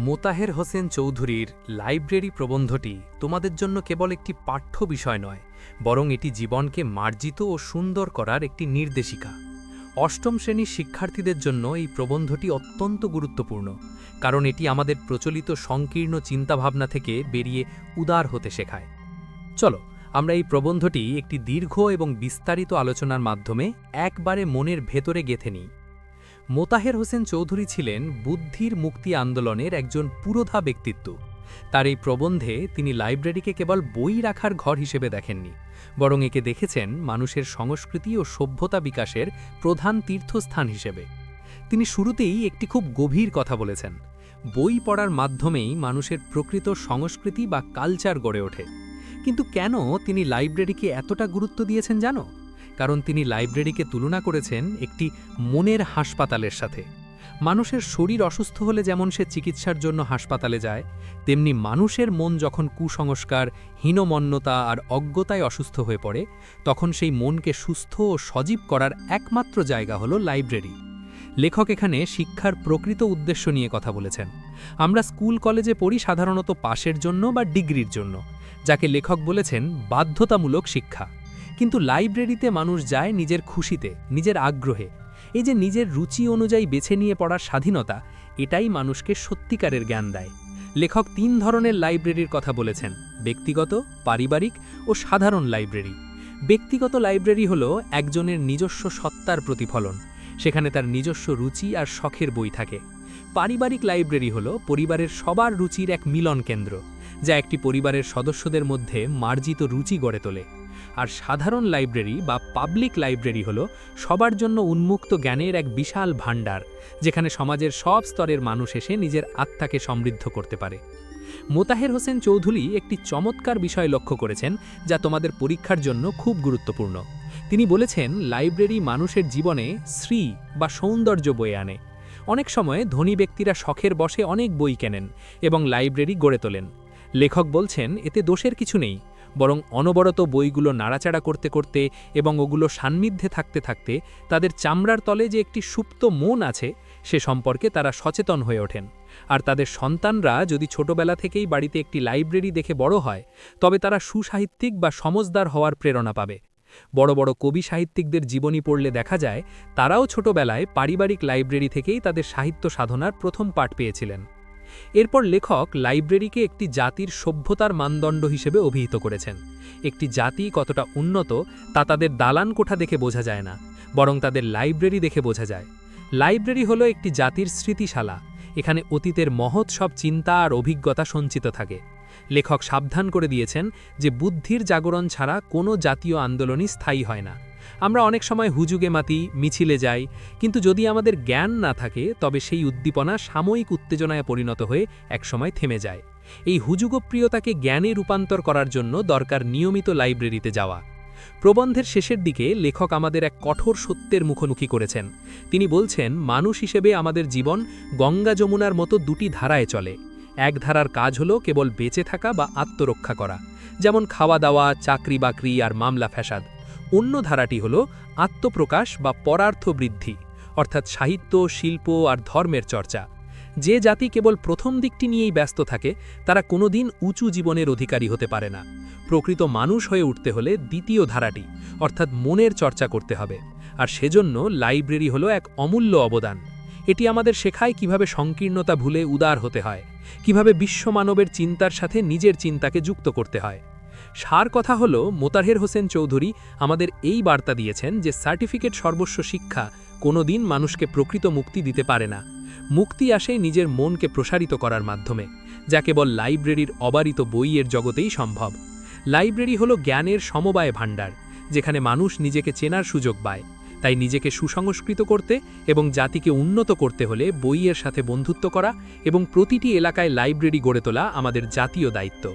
মোতাহের হোসেন চৌধুরীর লাইব্রেরি প্রবন্ধটি তোমাদের জন্য কেবল একটি পাঠ্য বিষয় নয়, বরং এটি জীবনকে মার্জিত ও সুন্দর করার একটি নির্দেশিকা। অষ্টম শ্রেণীর শিক্ষার্থীদের জন্য এই প্রবন্ধটি অত্যন্ত গুরুত্বপূর্ণ, কারণ এটি আমাদের প্রচলিত সংকীর্ণ চিন্তাভাবনা থেকে বেরিয়ে উদার হতে শেখায়। চলো আমরা এই প্রবন্ধটি একটি দীর্ঘ এবং বিস্তারিত আলোচনার মাধ্যমে একবারে মনের ভেতরে গেঁথে নিই। মোতাহের হোসেন চৌধুরী ছিলেন বুদ্ধির মুক্তি আন্দোলনের একজন পুরোধা ব্যক্তিত্ব। তার এই প্রবন্ধে তিনি লাইব্রেরিকে কেবল বই রাখার ঘর হিসেবে দেখেননি, বরং একে দেখেছেন মানুষের সংস্কৃতি ও সভ্যতা বিকাশের প্রধান তীর্থস্থান হিসেবে। তিনি শুরুতেই একটি খুব গভীর কথা বলেছেন: বই পড়ার মাধ্যমেই মানুষের প্রকৃত সংস্কৃতি বা কালচার গড়ে ওঠে। কিন্তু কেন তিনি লাইব্রেরিকে এতটা গুরুত্ব দিয়েছেন জানো? কারণ তিনি লাইব্রেরিকে তুলনা করেছেন একটি মনের হাসপাতালের সাথে। মানুষের শরীর অসুস্থ হলে যেমন সে চিকিৎসার জন্য হাসপাতালে যায়, তেমনি মানুষের মন যখন কুসংস্কার, হীনমন্যতা আর অজ্ঞতায় অসুস্থ হয়ে পড়ে, তখন সেই মনকে সুস্থ ও সজীব করার একমাত্র জায়গা হলো লাইব্রেরি। লেখক এখানে শিক্ষার প্রকৃত উদ্দেশ্য নিয়ে কথা বলেছেন। আমরা স্কুল কলেজে পড়ি সাধারণত পাশের জন্য বা ডিগ্রির জন্য, যাকে লেখক বলেছেন বাধ্যতামূলক শিক্ষা। কিন্তু লাইব্রেরিতে মানুষ যায় নিজের খুশিতে, নিজের আগ্রহে। এই যে নিজের রুচি অনুযায়ী বেছে নিয়ে পড়ার স্বাধীনতা, এটাই মানুষকে সত্যিকারের জ্ঞান দেয়। লেখক ৩ ধরনের লাইব্রেরির কথা বলেছেন: ব্যক্তিগত, পারিবারিক ও সাধারণ লাইব্রেরি। ব্যক্তিগত লাইব্রেরি হল একজনের নিজস্ব সত্তার প্রতিফলন, সেখানে তার নিজস্ব রুচি আর শখের বই থাকে। পারিবারিক লাইব্রেরি হল পরিবারের সবার রুচির এক মিলন কেন্দ্র, যা একটি পরিবারের সদস্যদের মধ্যে মার্জিত রুচি গড়ে তোলে। আর সাধারণ লাইব্রেরি বা পাবলিক লাইব্রেরি হল সবার জন্য উন্মুক্ত জ্ঞানের এক বিশাল ভাণ্ডার, যেখানে সমাজের সব স্তরের মানুষ এসে নিজের আত্মাকে সমৃদ্ধ করতে পারে। মোতাহের হোসেন চৌধুরী একটি চমৎকার বিষয় লক্ষ্য করেছেন, যা তোমাদের পরীক্ষার জন্য খুব গুরুত্বপূর্ণ। তিনি বলেছেন, লাইব্রেরি মানুষের জীবনে শ্রী বা সৌন্দর্য বয়ে আনে। অনেক সময় ধনী ব্যক্তিরা শখের বশে অনেক বই কেনেন এবং লাইব্রেরি গড়ে তোলেন। লেখক বলছেন, এতে দোষের কিছু নেই, বরং অনবরত বইগুলো নাড়াচাড়া করতে করতে এবং ওগুলো সান্নিধ্যে থাকতে থাকতে তাদের চামড়ার তলে যে একটি সুপ্ত মন আছে, সে সম্পর্কে তারা সচেতন হয়ে ওঠেন। আর তাদের সন্তানরা যদি ছোটবেলা থেকেই বাড়িতে একটি লাইব্রেরি দেখে বড় হয়, তবে তারা সুসাহিত্যিক বা সমজদার হওয়ার প্রেরণা পাবে। বড় বড় কবি সাহিত্যিকদের জীবনী পড়লে দেখা যায়, তারাও ছোটবেলায় পারিবারিক লাইব্রেরি থেকেই তাদের সাহিত্য সাধনার প্রথম পাঠ পেয়েছিলেন। এরপর লেখক লাইব্রেরিকে একটি জাতির সভ্যতার মানদণ্ড হিসেবে অভিহিত করেছেন। একটি জাতি কতটা উন্নত তা তাদের দালান কোঠা দেখে বোঝা যায় না, বরং তাদের লাইব্রেরি দেখে বোঝা যায়। লাইব্রেরি হলো একটি জাতির স্মৃতিশালা, এখানে অতীতের মহৎ সব চিন্তা আর অভিজ্ঞতা সঞ্চিত থাকে। লেখক সাবধান করে দিয়েছেন যে বুদ্ধির জাগরণ ছাড়া কোনো জাতীয় আন্দোলনই স্থায়ী হয় না। আমরা অনেক সময় হুজুগে মাতি, মিছিলে যাই, কিন্তু যদি আমাদের জ্ঞান না থাকে, তবে সেই উদ্দীপনা সাময়িক উত্তেজনায় পরিণত হয়ে একসময় থেমে যায়। এই হুজুগপ্রিয়তাকে জ্ঞানে রূপান্তর করার জন্য দরকার নিয়মিত লাইব্রেরিতে যাওয়া। প্রবন্ধের শেষের দিকে লেখক আমাদের এক কঠোর সত্যের মুখোমুখি করেছেন। তিনি বলছেন, মানুষ হিসেবে আমাদের জীবন গঙ্গা যমুনার মতো দুটি ধারায় চলে। এক ধারার কাজ হলো কেবল বেঁচে থাকা বা আত্মরক্ষা করা, যেমন খাওয়া দাওয়া, চাকরি বাকরি আর মামলা ফ্যাসাদ। অন্য ধারাটি হল আত্মপ্রকাশ বা পরার্থ বৃদ্ধি, অর্থাৎ সাহিত্য, শিল্প আর ধর্মের চর্চা। যে জাতি কেবল প্রথম দিকটি নিয়েই ব্যস্ত থাকে, তারা কোনোদিন উঁচু জীবনের অধিকারী হতে পারে না। প্রকৃত মানুষ হয়ে উঠতে হলে দ্বিতীয় ধারাটি, অর্থাৎ মনের চর্চা করতে হবে। আর সেজন্য লাইব্রেরি হলো এক অমূল্য অবদান। এটি আমাদের শেখায় কিভাবে সংকীর্ণতা ভুলে উদার হতে হয়, কিভাবে বিশ্বমানবের চিন্তার সাথে নিজের চিন্তাকে যুক্ত করতে হয়। সার কথা হলো, মোতাহের হোসেন চৌধুরী আমাদের এই বার্তা দিয়েছেন যে সার্টিফিকেট সর্বস্ব শিক্ষা কোনোদিন মানুষকে প্রকৃত মুক্তি দিতে পারে না। মুক্তি আসে নিজের মনকে প্রসারিত করার মাধ্যমে, যা কেবল লাইব্রেরির অবারিত বইয়ের জগতেই সম্ভব। লাইব্রেরি হলো জ্ঞানের সমবায় ভাণ্ডার, যেখানে মানুষ নিজেকে চেনার সুযোগ পায়। তাই নিজেকে সুসংস্কৃত করতে এবং জাতিকে উন্নত করতে হলে বইয়ের সাথে বন্ধুত্ব করা এবং প্রতিটি এলাকায় লাইব্রেরি গড়ে তোলা আমাদের জাতীয় দায়িত্ব।